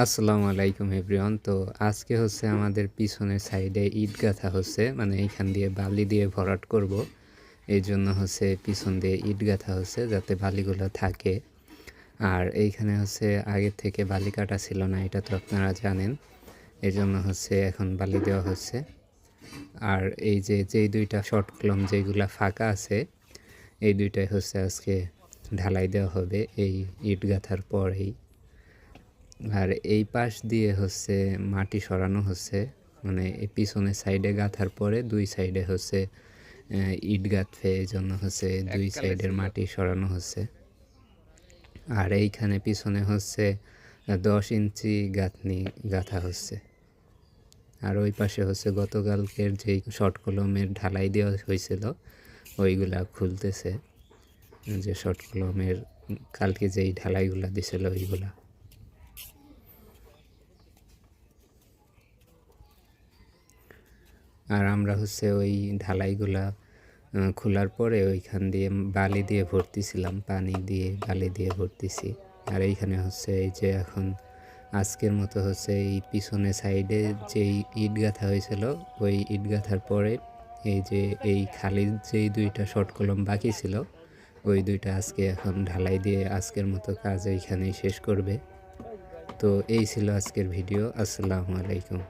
আসসালামু আলাইকুম এভরিওয়ান। তো আজকে হচ্ছে আমাদের পিছনের সাইডে ইট গাঁথা হচ্ছে, মানে এইখান দিয়ে বালি দিয়ে ভরাট করব। এই জন্য হচ্ছে পিছন দিয়ে ইট গাঁথা হচ্ছে যাতে বালিগুলো থাকে। আর এইখানে হচ্ছে আগের থেকে বালি কাটা ছিল না, এটা তো আপনারা জানেন। এই জন্য হচ্ছে এখন বালি দেওয়া হচ্ছে। আর এই যে যেই দুইটা শর্ট কলম যেইগুলা ফাঁকা আছে, এই দুইটাই হচ্ছে আজকে ঢালাই দেওয়া হবে এই ইট গাঁথার পরেই। আর এই পাশ দিয়ে হচ্ছে মাটি সরানো হচ্ছে, মানে এই পিছনের সাইডে গাঁথার পরে দুই সাইডে হচ্ছে ইট গাঁথবে, এই জন্য হচ্ছে দুই সাইডের মাটি সরানো হচ্ছে। আর এইখানে পিছনে হচ্ছে 10 ইঞ্চি গাঁথনি গাঁথা হচ্ছে। আর ওই পাশে হচ্ছে গতকালকের যেই শর্ট কলমের ঢালাই দেওয়া হয়েছিল ওইগুলা খুলতেছে, যে শর্ট কলমের কালকে যেই ঢালাইগুলা দিছিল ওইগুলা। আর আমরা হচ্ছে ওই ঢালাইগুলা খোলার পরে ওইখান দিয়ে বালি দিয়ে ভরতিছিলাম, পানি দিয়ে বালি দিয়ে ভরতিছি। আর এইখানে হচ্ছে এই যে এখন আজকের মতো হচ্ছে এই পিছনে সাইডে যেই ইট গাঁথা হয়েছিল ওই ইট গাঁথার পরে এই যে এই খালি যেই দুইটা শর্ট কলম বাকি ছিল ওই দুইটা আজকে এখন ঢালাই দিয়ে আজকের মতো কাজ এইখানেই শেষ করবে। তো এই ছিল আজকের ভিডিও। আসসালামু আলাইকুম।